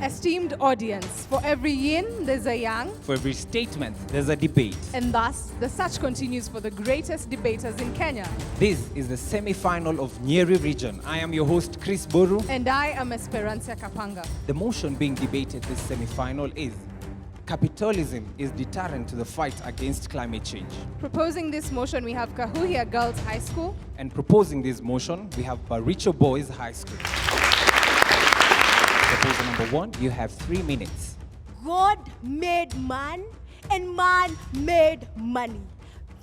Esteemed audience, for every yin, there's a yang. For every statement, there's a debate. And thus, the search continues for the greatest debaters in Kenya. This is the semi-final of Nyeri region. I am your host, Chris Boru. And I am Esperanza Kapanga. The motion being debated this semi-final is capitalism is deterrent to the fight against climate change. Proposing this motion, we have Kahuhia Girls High School. And proposing this motion, we have Baricho Boys High School. Proposal number 1, you have 3 minutes. God made man and man made money.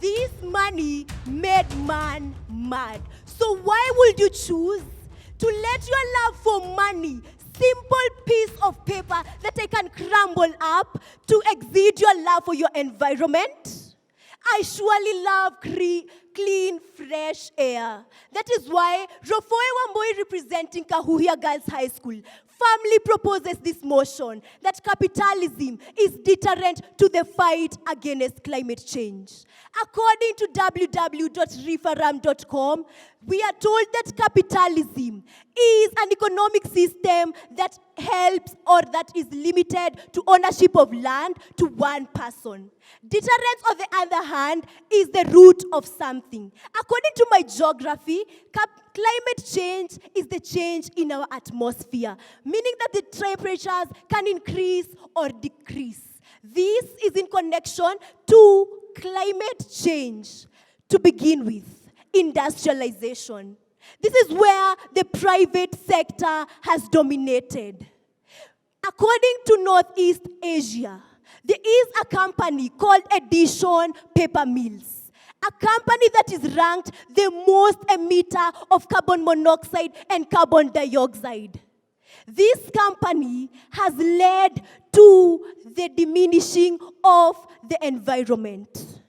This money made man mad. So why would you choose to let your love for money, simple piece of paper that I can crumble up, to exceed your love for your environment? I surely love clean, fresh air. That is why Rofoi Wamboi, representing Kahuhia Girls High School, firmly proposes this motion that capitalism is deterrent to the fight against climate change. According to www.referam.com, we are told that capitalism is an economic system that helps or that is limited to ownership of land to one person. Deterrence, on the other hand, is the root of something. According to my geography, climate change is the change in our atmosphere, meaning that the temperatures can increase or decrease. This is in connection to climate change. To begin with, industrialization. This is where the private sector has dominated. According to Northeast Asia, there is a company called Edition Paper Mills, a company that is ranked the most emitter of carbon monoxide and carbon dioxide. This company has led to the diminishing of the environment.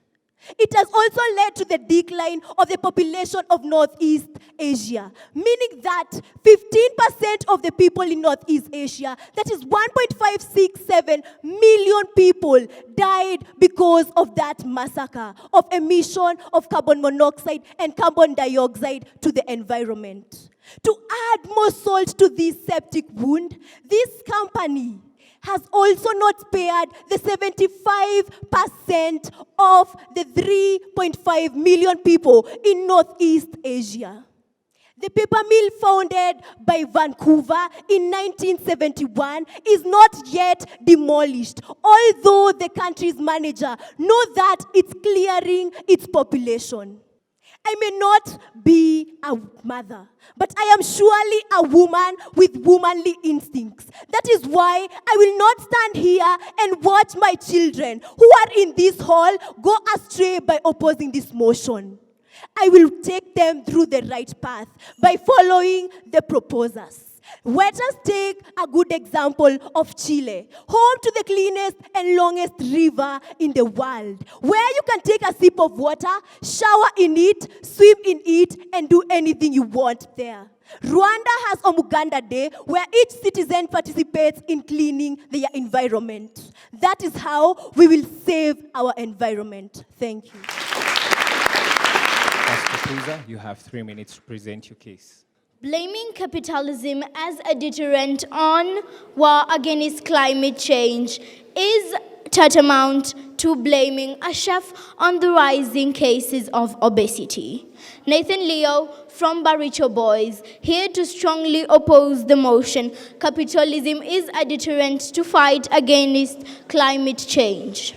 It has also led to the decline of the population of Northeast Asia, meaning that 15% of the people in Northeast Asia, that is 1.567 million people, died because of that massacre of emission of carbon monoxide and carbon dioxide to the environment. To add more salt to this septic wound, this company has also not spared the 75% of the 3.5 million people in Northeast Asia. The paper mill founded by Vancouver in 1971 is not yet demolished, although the country's manager knows that it's clearing its population. I may not be a mother, but I am surely a woman with womanly instincts. That is why I will not stand here and watch my children who are in this hall go astray by opposing this motion. I will take them through the right path by following the proposers. Let us take a good example of Chile, home to the cleanest and longest river in the world, where you can take a sip of water, shower in it, swim in it, and do anything you want there. Rwanda has Omuganda Day, where each citizen participates in cleaning their environment. That is how we will save our environment. Thank you. Pastor Prusa, you have 3 minutes to present your case. Blaming capitalism as a deterrent on war against climate change is tantamount to blaming a chef on the rising cases of obesity. Nathan Leo from Baricho Boys, here to strongly oppose the motion, capitalism is a deterrent to fight against climate change.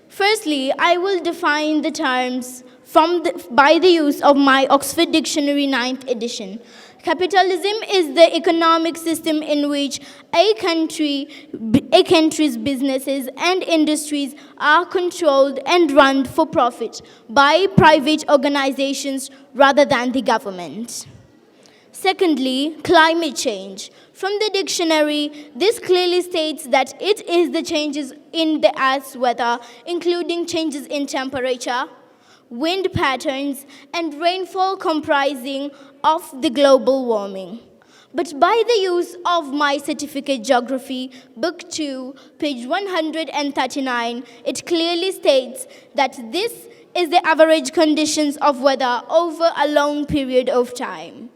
Firstly, I will define the terms by the use of my Oxford Dictionary 9th edition. Capitalism is the economic system in which a country's businesses and industries are controlled and run for profit by private organizations rather than the government. Secondly, climate change. From the dictionary, this clearly states that it is the changes in the Earth's weather, including changes in temperature, wind patterns, and rainfall comprising of the global warming. But by the use of my certificate geography, book 2, page 139, it clearly states that this is the average conditions of weather over a long period of time.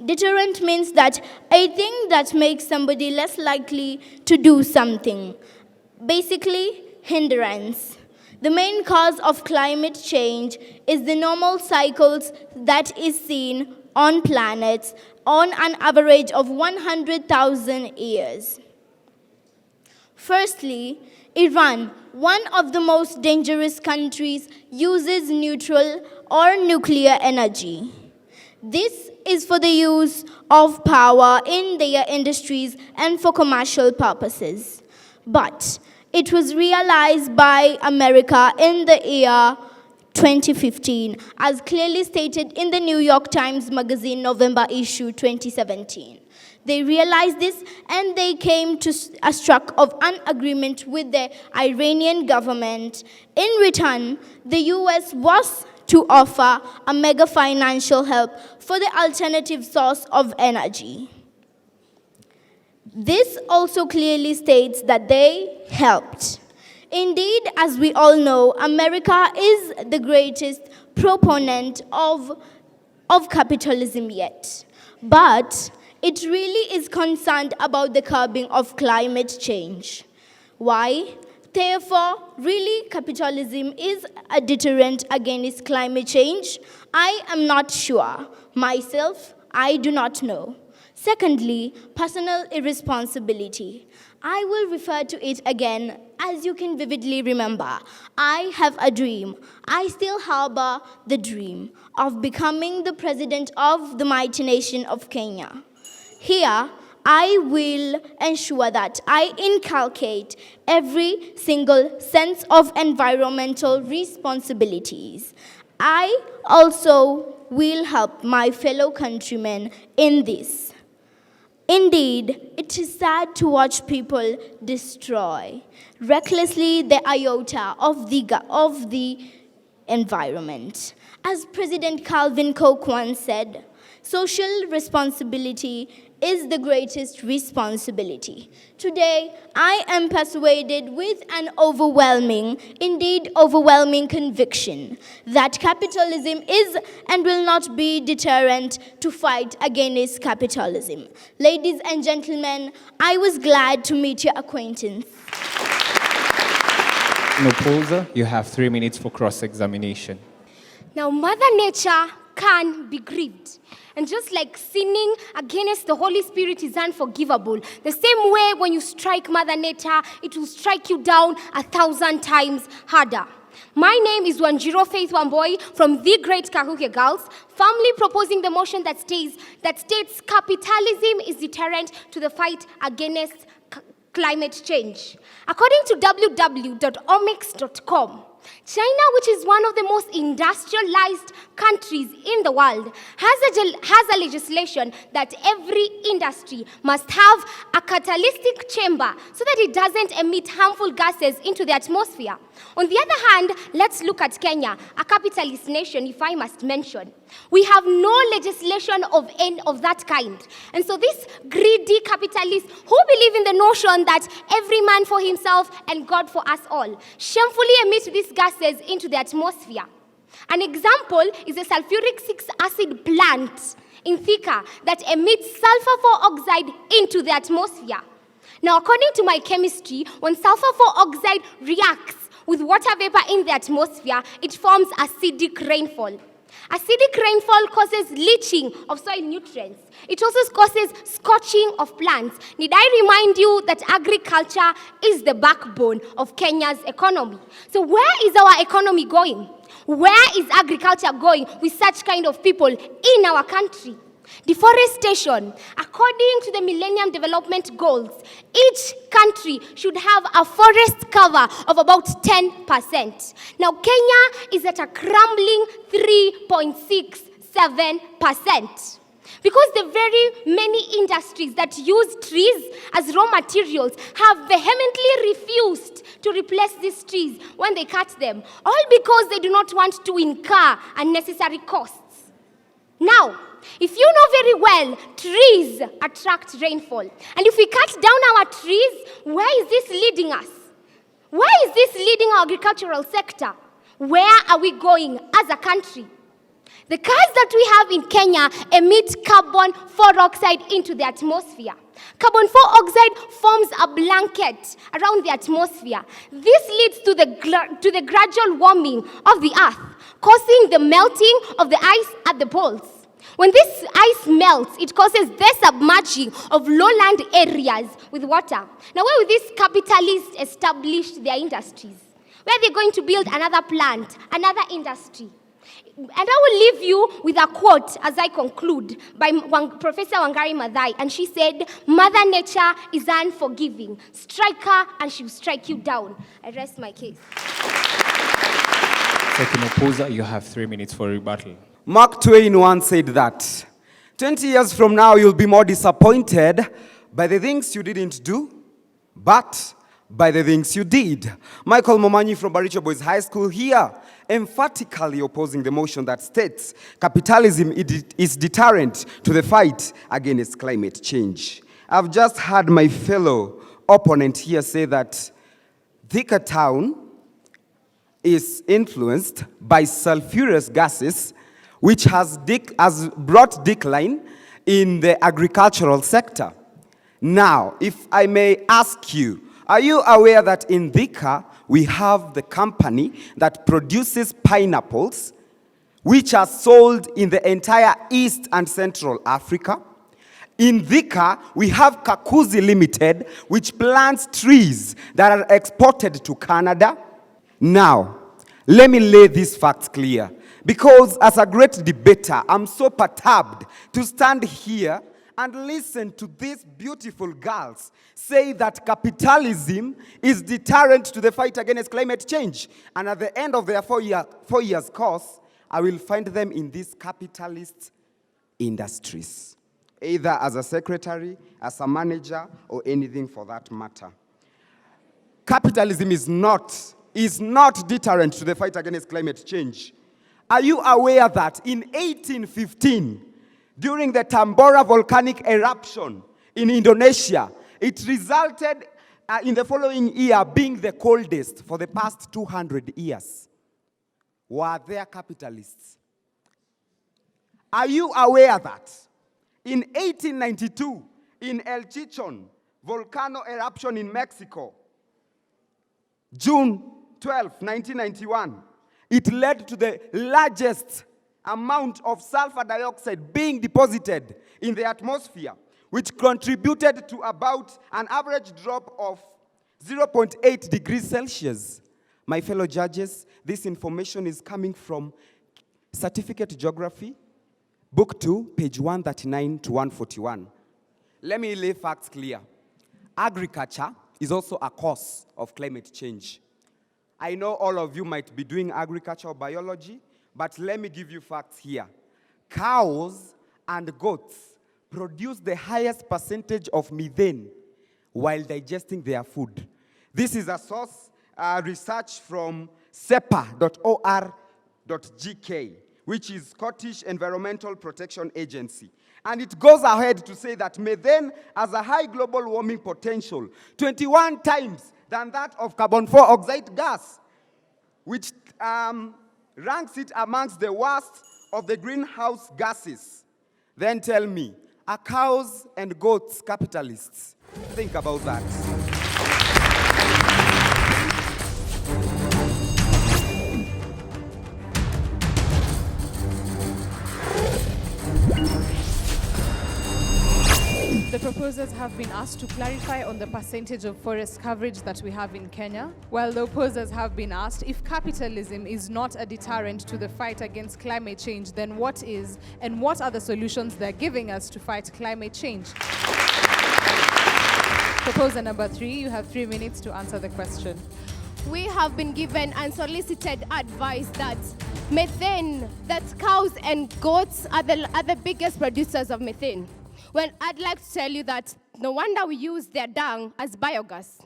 Deterrent means that a thing that makes somebody less likely to do something. Basically, hindrance. The main cause of climate change is the normal cycles that is seen on planets on an average of 100,000 years. Firstly, Iran, one of the most dangerous countries, uses neutral or nuclear energy. This is for the use of power in their industries and for commercial purposes. But it was realized by America in the year 2015, as clearly stated in the New York Times Magazine November issue 2017. They realized this and they came to a struck of an agreement with the Iranian government. In return, the US was to offer a mega financial help for the alternative source of energy. This also clearly states that they helped. Indeed, as we all know, America is the greatest proponent of capitalism yet. But it really is concerned about the curbing of climate change. Why? Therefore, really, capitalism is a deterrent against climate change? I am not sure. Myself, I do not know. Secondly, personal irresponsibility. I will refer to it again, as you can vividly remember. I have a dream. I still harbor the dream of becoming the president of the mighty nation of Kenya. Here, I will ensure that I inculcate every single sense of environmental responsibilities. I also will help my fellow countrymen in this. Indeed, it is sad to watch people destroy recklessly the iota of the environment. As President Calvin Coke once said, social responsibility is the greatest responsibility. Today, I am persuaded with an overwhelming, indeed overwhelming conviction that capitalism is and will not be deterrent to fight against capitalism. Ladies and gentlemen, I was glad to meet your acquaintance. Nopolza, you have 3 minutes for cross-examination. Now, Mother Nature can be grieved. And just like sinning against the Holy Spirit is unforgivable, the same way when you strike Mother Nature, it will strike you down 1,000 times harder. My name is Wanjiro Faith Wamboi from the Great Kahuhia Girls, firmly proposing the motion that states capitalism is deterrent to the fight against climate change. According to www.omics.com, China, which is one of the most industrialized countries in the world, has a legislation that every industry must have a catalytic chamber so that it doesn't emit harmful gases into the atmosphere. On the other hand, let's look at Kenya, a capitalist nation, if I must mention. We have no legislation of that kind. And so these greedy capitalists who believe in the notion that every man for himself and God for us all shamefully emit these gases into the atmosphere. An example is a sulfuric 6 acid plant in Thika that emits sulfur 4 oxide into the atmosphere. Now, according to my chemistry, when sulfur 4 oxide reacts with water vapor in the atmosphere, it forms acidic rainfall. Acidic rainfall causes leaching of soil nutrients. It also causes scorching of plants. Need I remind you that agriculture is the backbone of Kenya's economy? So where is our economy going? Where is agriculture going with such kind of people in our country? Deforestation. According to the Millennium Development Goals, each country should have a forest cover of about 10%. Now, Kenya is at a crumbling 3.67%. Because the very many industries that use trees as raw materials have vehemently refused to replace these trees when they cut them, all because they do not want to incur unnecessary costs. Now, if you know very well, trees attract rainfall. And if we cut down our trees, where is this leading us? Where is this leading our agricultural sector? Where are we going as a country? The cars that we have in Kenya emit carbon dioxide into the atmosphere. Carbon dioxide forms a blanket around the atmosphere. This leads to the gradual warming of the earth, causing the melting of the ice at the poles. When this ice melts, it causes the submerging of lowland areas with water. Now, where will these capitalists establish their industries? Where are they going to build another plant, another industry? And I will leave you with a quote as I conclude by Professor Wangari Maathai. And she said, "Mother Nature is unforgiving. Strike her and she will strike you down." I rest my case. Second opposer, you have 3 minutes for rebuttal. Mark Twain once said that 20 years from now, you'll be more disappointed by the things you didn't do, but by the things you did. Michael Momanyi from Baricho Boys High School here, emphatically opposing the motion that states capitalism is deterrent to the fight against climate change. I've just had my fellow opponent here say that Thika town is influenced by sulfurous gases, which has brought decline in the agricultural sector. Now, if I may ask you, are you aware that in Thika, we have the company that produces pineapples, which are sold in the entire East and Central Africa? In Thika, we have Kakuzi Limited, which plants trees that are exported to Canada. Now, let me lay these facts clear. Because as a great debater, I'm so perturbed to stand here and listen to these beautiful girls say that capitalism is deterrent to the fight against climate change. And at the end of their 4 years course, I will find them in these capitalist industries, either as a secretary, as a manager, or anything for that matter. Capitalism is not deterrent to the fight against climate change. Are you aware that in 1815, during the Tambora volcanic eruption in Indonesia, it resulted in the following year being the coldest for the past 200 years? Were there capitalists? Are you aware that in 1892, in El Chichon volcano eruption in Mexico, June 12, 1991, it led to the largest amount of sulfur dioxide being deposited in the atmosphere, which contributed to about an average drop of 0.8 degrees Celsius. My fellow judges, this information is coming from Certificate Geography, Book 2, page 139 to 141. Let me lay facts clear. Agriculture is also a cause of climate change. I know all of you might be doing agricultural biology, but let me give you facts here. Cows and goats produce the highest percentage of methane while digesting their food. This is a source research from sepa.or.gk, which is Scottish Environmental Protection Agency. And it goes ahead to say that methane has a high global warming potential, 21 times than that of carbon dioxide gas, which ranks it amongst the worst of the greenhouse gases. Then tell me, are cows and goats capitalists? Think about that. The proposers have been asked to clarify on the percentage of forest coverage that we have in Kenya, while the opposers have been asked if capitalism is not a deterrent to the fight against climate change, then what is, and what are the solutions they're giving us to fight climate change? Proposer number 3, you have 3 minutes to answer the question. We have been given unsolicited advice that methane, that cows and goats are the biggest producers of methane. Well, I'd like to tell you that no wonder we use their dung as biogas.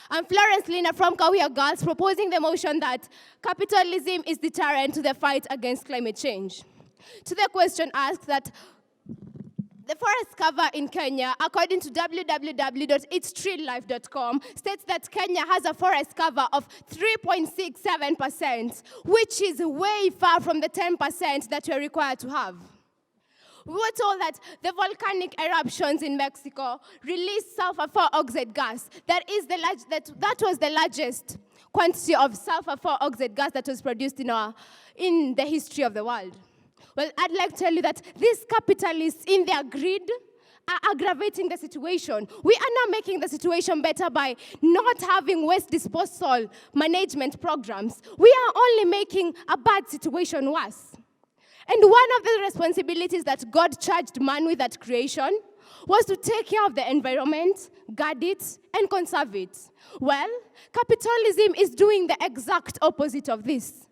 I'm Florence Lina from Kahuhia Girls, proposing the motion that capitalism is deterrent to the fight against climate change. To the question asked that The forest cover in Kenya, according to www.itstreetlife.com, states that Kenya has a forest cover of 3.67%, which is way far from the 10% that we're required to have. We were told that the volcanic eruptions in Mexico released sulfur 4 oxide gas. That was the largest quantity of sulfur 4 oxide gas that was produced in the history of the world. Well, I'd like to tell you that these capitalists, in their greed, are aggravating the situation. We are not making the situation better by not having waste disposal management programs. We are only making a bad situation worse. And one of the responsibilities that God charged man with at creation was to take care of the environment, guard it, and conserve it. Well, capitalism is doing the exact opposite of this.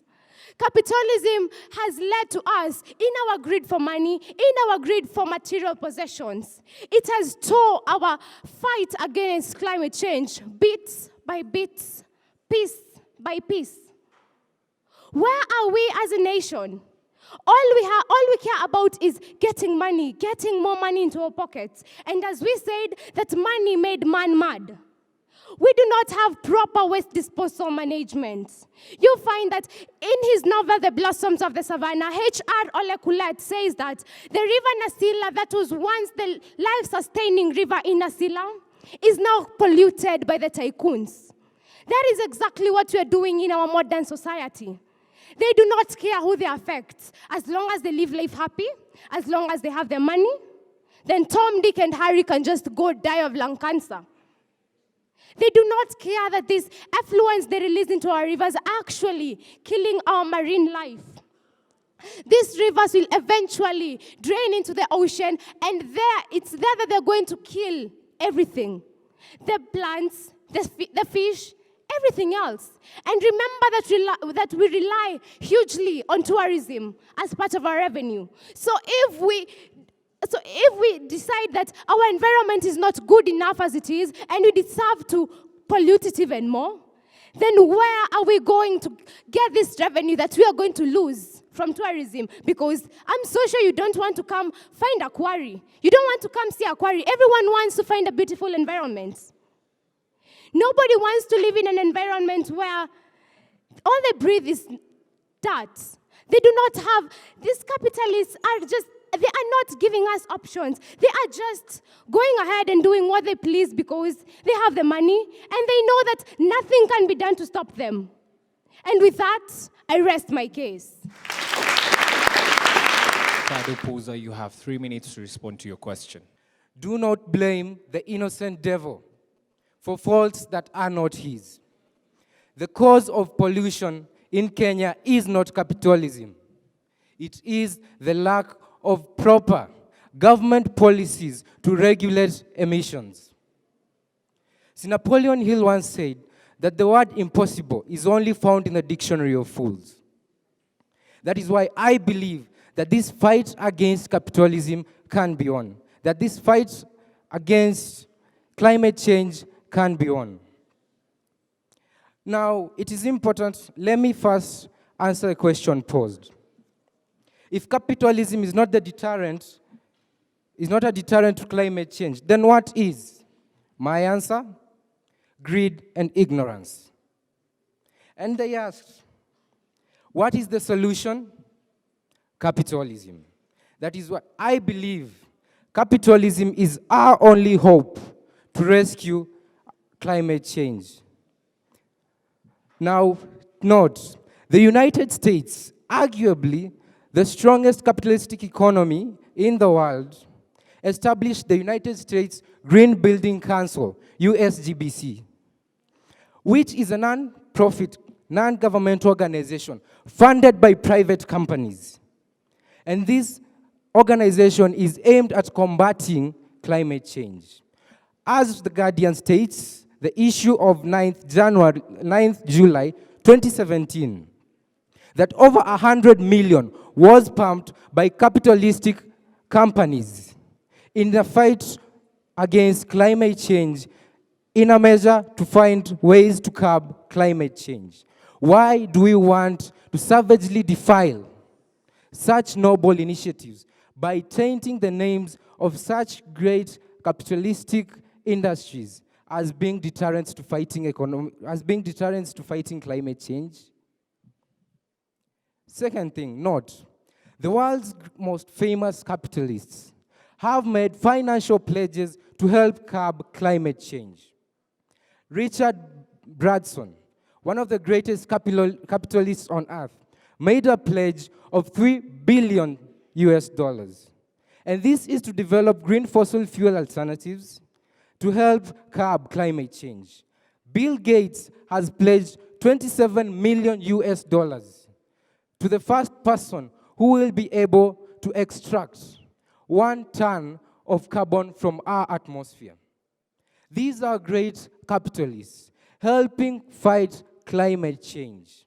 Capitalism has led to us, in our greed for money, in our greed for material possessions, it has tore our fight against climate change bit by bit, piece by piece. Where are we as a nation? All we care about is getting money, getting more money into our pockets. And as we said, that money made man mad. We do not have proper waste disposal management. You'll find that in his novel, The Blossoms of the Savannah, H.R. Ole Kulet says that the river Nasila, that was once the life-sustaining river in Nasila, is now polluted by the tycoons. That is exactly what we are doing in our modern society. They do not care who they affect. As long as they live life happy, as long as they have their money, then Tom, Dick, and Harry can just go die of lung cancer. They do not care that these effluents they release into our rivers are actually killing our marine life. These rivers will eventually drain into the ocean, and it's there that they're going to kill everything. The plants, the fish, everything else. And remember that we rely hugely on tourism as part of our revenue. So if we decide that our environment is not good enough as it is, and we deserve to pollute it even more, then where are we going to get this revenue that we are going to lose from tourism? Because I'm so sure you don't want to come find a quarry. You don't want to come see a quarry. Everyone wants to find a beautiful environment. Nobody wants to live in an environment where all they breathe is dirt. They do not have, these capitalists they are not giving us options. They are just going ahead and doing what they please because they have the money and they know that nothing can be done to stop them. And with that, I rest my case. Shadow Poser, you have 3 minutes to respond to your question. Do not blame the innocent devil for faults that are not his. The cause of pollution in Kenya is not capitalism. It is the lack of proper government policies to regulate emissions. Sir Napoleon Hill once said that the word impossible is only found in the dictionary of fools. That is why I believe that this fight against capitalism can be on, that this fight against climate change can be on. Now, it is important, let me first answer a question posed. If capitalism is not a deterrent to climate change, then what is? My answer? Greed and ignorance. And they asked, what is the solution? Capitalism. That is what I believe. Capitalism is our only hope to rescue climate change. Now, note, the United States, arguably the strongest capitalistic economy in the world, established the United States Green Building Council, USGBC, which is a non-profit, non-governmental organization funded by private companies. And this organization is aimed at combating climate change. As The Guardian states, the issue of 9th July 2017, that over 100 million was pumped by capitalistic companies in the fight against climate change in a measure to find ways to curb climate change. Why do we want to savagely defile such noble initiatives by tainting the names of such great capitalistic industries as being deterrents to fighting climate change? Second thing, note, the world's most famous capitalists have made financial pledges to help curb climate change. Richard Branson, one of the greatest capitalists on earth, made a pledge of $3 billion US. And this is to develop green fossil fuel alternatives to help curb climate change. Bill Gates has pledged $27 million US to the first person who will be able to extract 1 ton of carbon from our atmosphere. These are great capitalists helping fight climate change.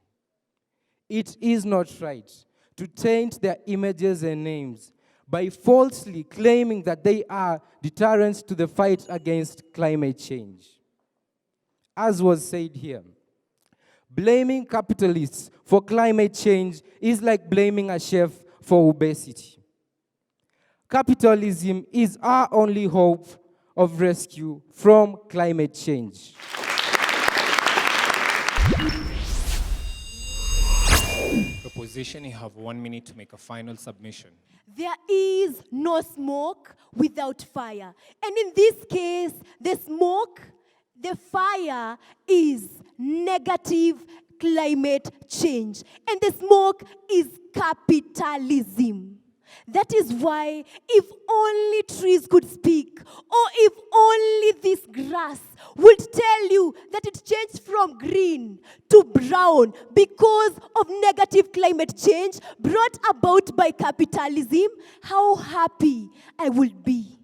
It is not right to taint their images and names by falsely claiming that they are deterrents to the fight against climate change. As was said here, blaming capitalists for climate change is like blaming a chef for obesity. Capitalism is our only hope of rescue from climate change. Opposition, you have 1 minute to make a final submission. There is no smoke without fire. And in this case, the fire is negative climate change. And the smoke is capitalism. That is why if only trees could speak, or if only this grass would tell you that it changed from green to brown because of negative climate change brought about by capitalism, how happy I would be.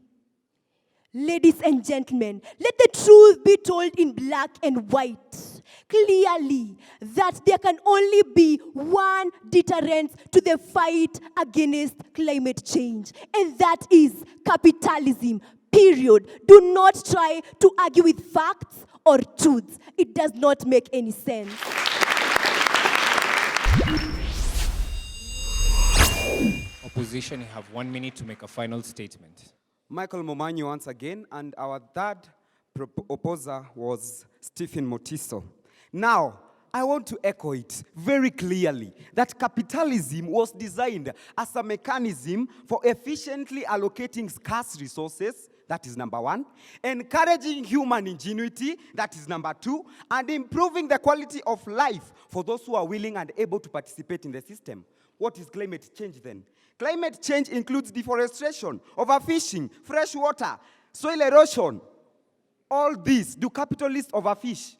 Ladies and gentlemen, let the truth be told in black and white. Clearly, that there can only be one deterrent to the fight against climate change, and that is capitalism. Period. Do not try to argue with facts or truths. It does not make any sense. Opposition, you have 1 minute to make a final statement. Michael Momanyi once again, and our third opposer was Stephen Motiso. Now, I want to echo it very clearly that capitalism was designed as a mechanism for efficiently allocating scarce resources, that is number one, encouraging human ingenuity, that is number two, and improving the quality of life for those who are willing and able to participate in the system. What is climate change then? Climate change includes deforestation, overfishing, fresh water, soil erosion. All these, do capitalists overfish?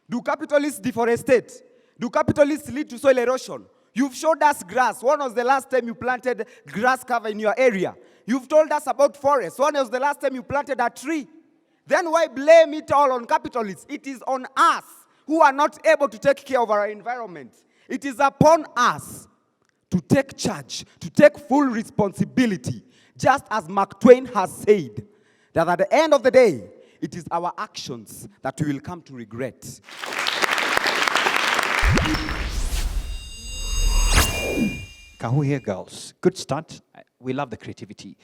Do capitalists deforestate? Do capitalists lead to soil erosion? You've showed us grass. When was the last time you planted grass cover in your area? You've told us about forests. When was the last time you planted a tree? Then why blame it all on capitalists? It is on us who are not able to take care of our environment. It is upon us to take charge, to take full responsibility, just as Mark Twain has said, that at the end of the day, it is our actions that we will come to regret. Kahuhia girls, good start. We love the creativity.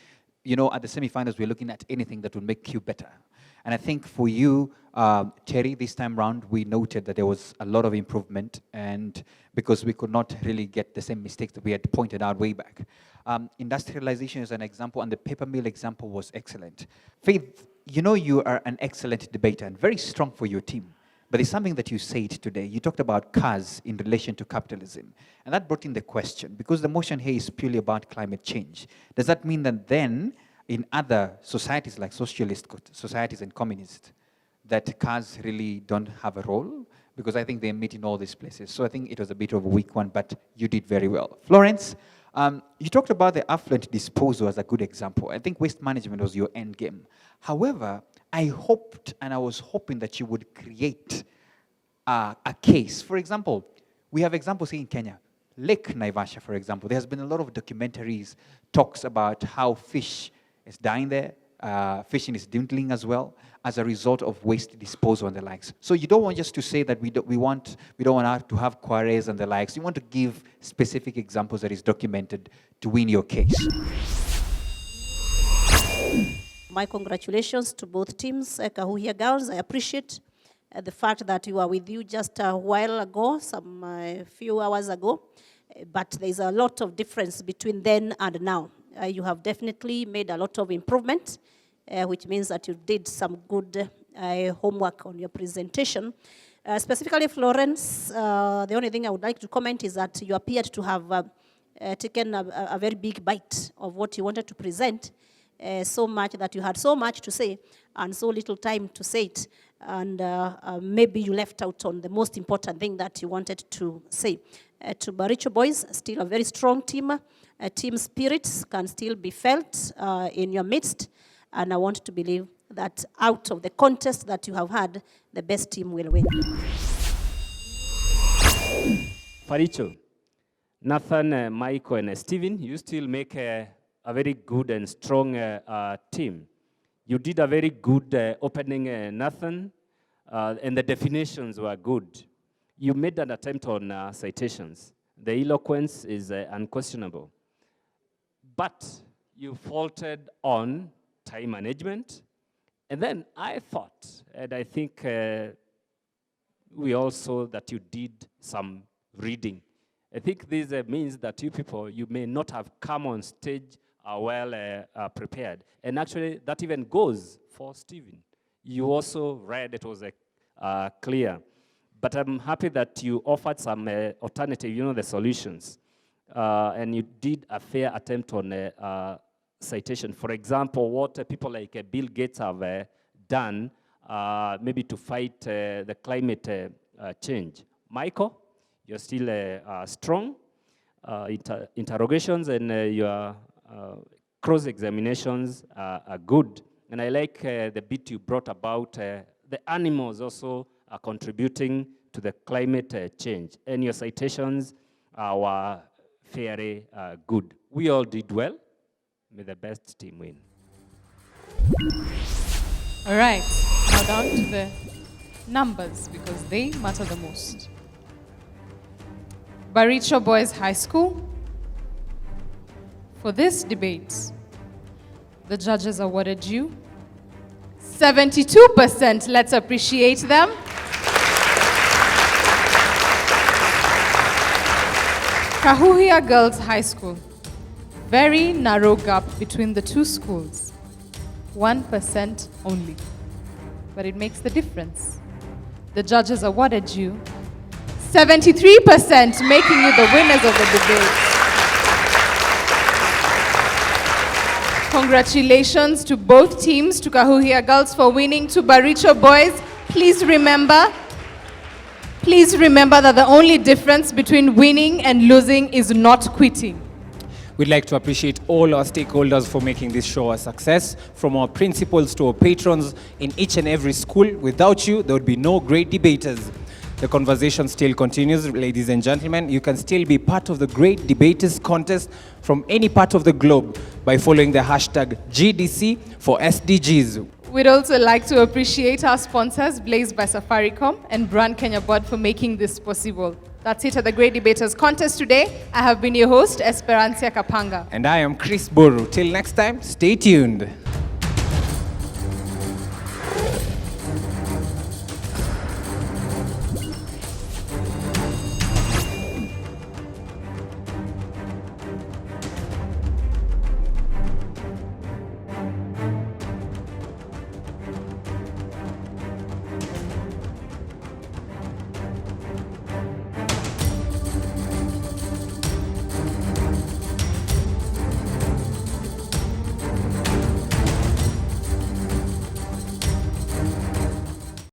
You know, at the semifinals, we're looking at anything that will make you better. And I think for you, Terry, this time round, we noted that there was a lot of improvement, and because we could not really get the same mistakes that we had pointed out way back. Industrialization is an example, and the paper mill example was excellent. Faith, you know you are an excellent debater and very strong for your team. But there's something that you said today. You talked about cars in relation to capitalism. And that brought in the question, because the motion here is purely about climate change. Does that mean that then, in other societies like socialist societies and communist, that cars really don't have a role? Because I think they meet in all these places. So I think it was a bit of a weak one, but you did very well. Florence, you talked about the affluent disposal as a good example. I think waste management was your end game. However, I hoped and I was hoping that you would create a case. For example, we have examples here in Kenya. Lake Naivasha, for example. There has been a lot of documentaries, talks about how fish is dying there. Fishing is dwindling as well as a result of waste disposal and the likes. So you don't want just to say that we don't want to have quarries and the likes. You want to give specific examples that is documented to win your case. My congratulations to both teams. Kahuhia girls, I appreciate the fact that we were with you just a while ago, some few hours ago, but there's a lot of difference between then and now. You have definitely made a lot of improvement, which means that you did some good homework on your presentation. Specifically, Florence, the only thing I would like to comment is that you appeared to have taken a very big bite of what you wanted to present, so much that you had so much to say and so little time to say it, and maybe you left out on the most important thing that you wanted to say. To Baricho boys, still a very strong team. Team spirits can still be felt in your midst, and I want to believe that out of the contest that you have had, the best team will win. Baricho, Nathan, Michael, and Stephen, you still make a very good and strong team. You did a very good opening, Nathan, and the definitions were good. You made an attempt on citations. The eloquence is unquestionable. But you faulted on time management. And then I thought, and I think we all saw that you did some reading. I think this means that you people, you may not have come on stage well prepared. And actually, that even goes for Stephen. You also read, it was clear. But I'm happy that you offered some alternative, the solutions. And you did a fair attempt on citation. For example, what people like Bill Gates have done, maybe to fight the climate change. Michael, you're still strong. Interrogations and your cross-examinations are good. And I like the bit you brought about the animals also are contributing to the climate change. And your citations were very good. We all did well. May the best team win. All right, now down to the numbers because they matter the most. Baricho Boys High School. For this debate, the judges awarded you 72%. Let's appreciate them. Kahuhia Girls High School. Very narrow gap between the two schools. 1% only. But it makes the difference. The judges awarded you 73%, making you the winners of the debate. Congratulations to both teams, to Kahuhia Girls for winning, to Baricho Boys. Please remember that the only difference between winning and losing is not quitting. We'd like to appreciate all our stakeholders for making this show a success, from our principals to our patrons in each and every school. Without you, there would be no great debaters. The conversation still continues, ladies and gentlemen. You can still be part of the Great Debaters Contest from any part of the globe by following the hashtag GDC for SDGs. We'd also like to appreciate our sponsors, Blazed by Safaricom and Brand Kenya Board, for making this possible. That's it at the Great Debaters Contest today. I have been your host, Esperancia Kapanga. And I am Chris Boru. Till next time, stay tuned.